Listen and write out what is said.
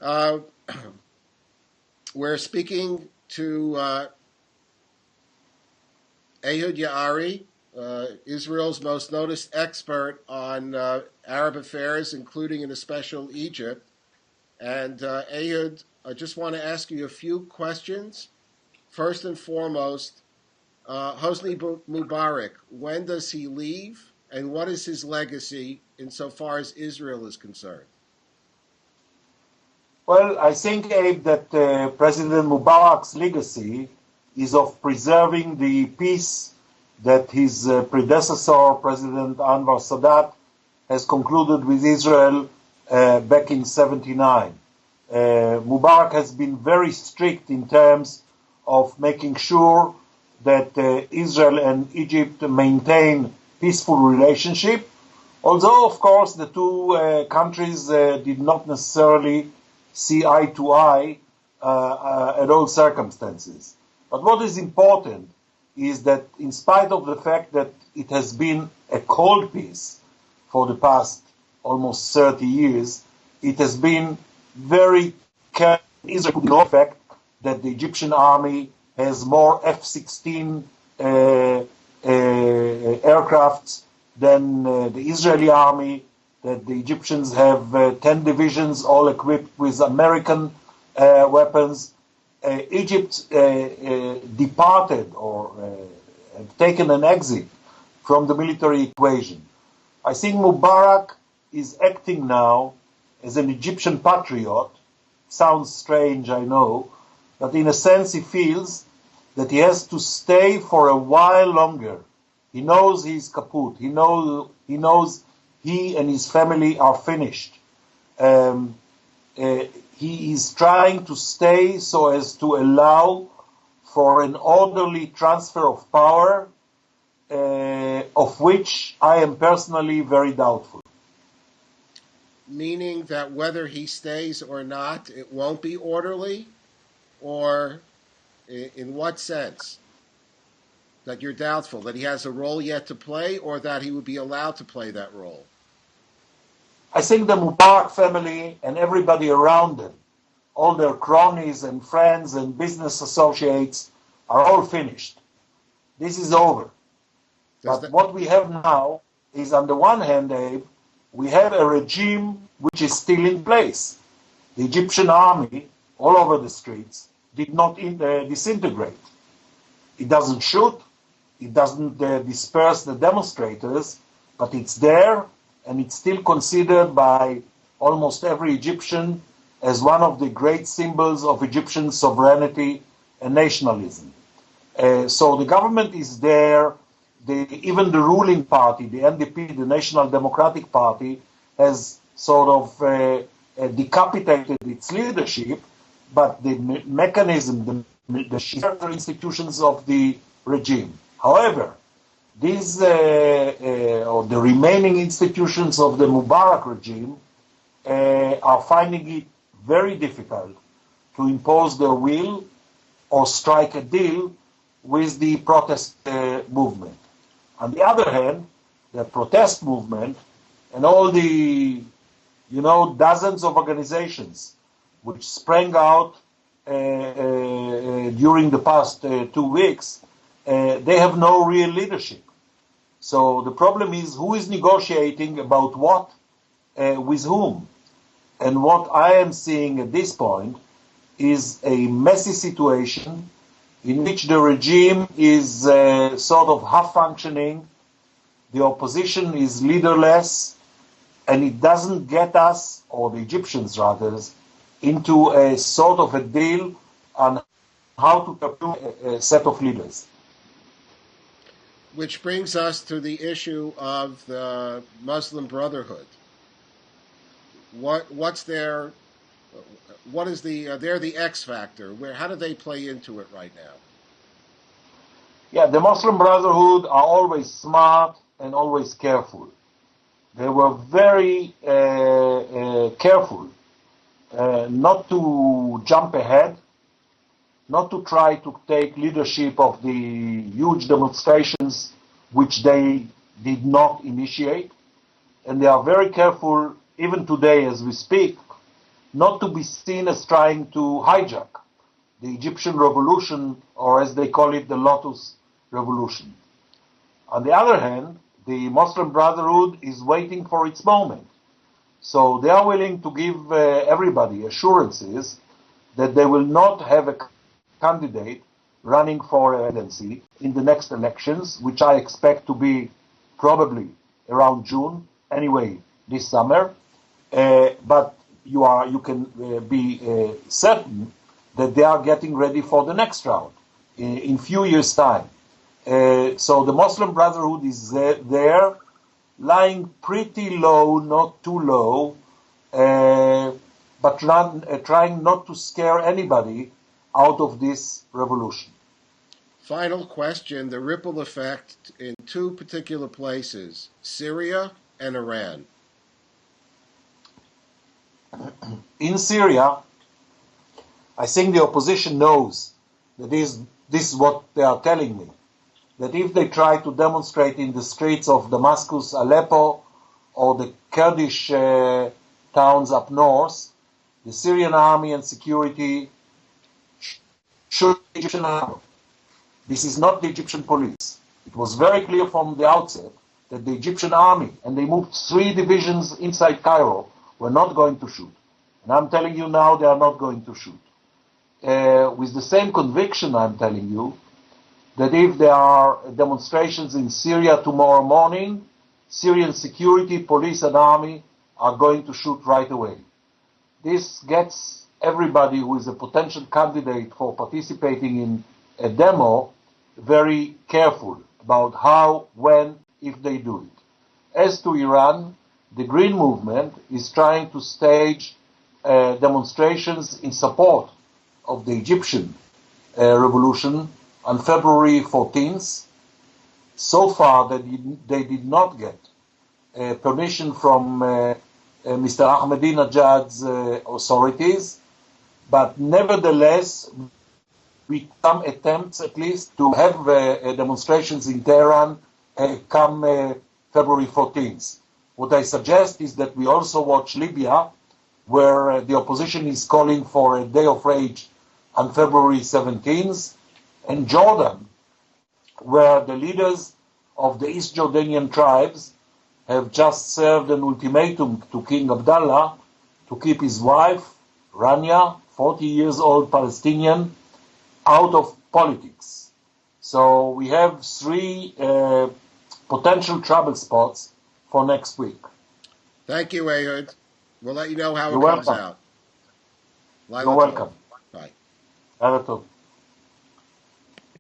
Uh, we're speaking to Ehud Yaari, Israel's most noticed expert on Arab affairs, including and especially Egypt. And Ehud, I just want to ask you a few questions. First and foremost, Hosni Mubarak, when does he leave, and what is his legacy insofar as Israel is concerned? Well, I think, Abe, that President Mubarak's legacy is of preserving the peace that his predecessor, President Anwar Sadat, has concluded with Israel back in '79. Mubarak has been very strict in terms of making sure that Israel and Egypt maintain peaceful relationship, although, of course, the two countries did not necessarily see eye to eye at all circumstances. But what is important is that in spite of the fact that it has been a cold peace for the past almost 30 years, it has been very careful. Israel could not fact that the Egyptian army has more F-16 aircrafts than the Israeli army, that the Egyptians have 10 divisions all equipped with American weapons. Egypt departed or have taken an exit from the military equation. I think Mubarak is acting now as an Egyptian patriot. Sounds strange, I know, but in a sense he feels that he has to stay for a while longer. He knows he's kaput. He knows he and his family are finished. He is trying to stay so as to allow for an orderly transfer of power, of which I am personally very doubtful. Meaning that whether he stays or not, it won't be orderly? Or in what sense? That you're doubtful that he has a role yet to play, or that he would be allowed to play that role? I think the Mubarak family and everybody around them, all their cronies and friends and business associates, are all finished. This is over. But what we have now is, on the one hand, Abe, we have a regime which is still in place. The Egyptian army, all over the streets, did not disintegrate. It doesn't shoot, it doesn't disperse the demonstrators, but it's there, and it's still considered by almost every Egyptian as one of the great symbols of Egyptian sovereignty and nationalism. So the government is there. Even the ruling party, the NDP, the National Democratic Party, has sort of decapitated its leadership, but the mechanism, the institutions of the regime. However, these or the remaining institutions of the Mubarak regime are finding it very difficult to impose their will or strike a deal with the protest movement. On the other hand, the protest movement and all the, dozens of organizations which sprang out during the past 2 weeks, they have no real leadership. So the problem is, who is negotiating about what with whom? And what I am seeing at this point is a messy situation in which the regime is sort of half-functioning, the opposition is leaderless, and it doesn't get us, or the Egyptians rather, into a sort of a deal on how to pursue a set of leaders. Which brings us to the issue of the Muslim Brotherhood. What is they're the X factor? How do they play into it right now? Yeah, the Muslim Brotherhood are always smart and always careful. They were very careful not to jump ahead, not to try to take leadership of the huge demonstrations which they did not initiate. And they are very careful, even today as we speak, not to be seen as trying to hijack the Egyptian revolution, or as they call it, the Lotus Revolution. On the other hand, the Muslim Brotherhood is waiting for its moment. So they are willing to give everybody assurances that they will not have a candidate running for a presidency in the next elections, which I expect to be probably around June, anyway, this summer. But you can be certain that they are getting ready for the next round in few years' time. So the Muslim Brotherhood is there, lying pretty low, not too low, but trying not to scare anybody out of this revolution. Final question, the ripple effect in two particular places, Syria and Iran. In Syria, I think the opposition knows that this is what they are telling me, that if they try to demonstrate in the streets of Damascus, Aleppo, or the Kurdish towns up north, the Syrian army and security should be the Egyptian army. This is not the Egyptian police. It was very clear from the outset that the Egyptian army, and they moved 3 divisions inside Cairo, were not going to shoot. And I'm telling you now, they are not going to shoot. With the same conviction, I'm telling you, that if there are demonstrations in Syria tomorrow morning, Syrian security, police and army are going to shoot right away. This gets everybody who is a potential candidate for participating in a demo very careful about how, when, if they do it. As to Iran, the Green Movement is trying to stage demonstrations in support of the Egyptian revolution on February 14th. So far, they did not get permission from Mr. Ahmadinejad's authorities, but nevertheless, we some attempts at least to have demonstrations in Tehran come February 14th. What I suggest is that we also watch Libya, where the opposition is calling for a day of rage on February 17th, and Jordan, where the leaders of the East Jordanian tribes have just served an ultimatum to King Abdullah to keep his wife, Rania, 40 years old Palestinian, out of politics. So we have 3 potential trouble spots for next week. Thank you, Ehud. We'll let you know how You're it comes welcome. out. You're welcome. Bye. Later.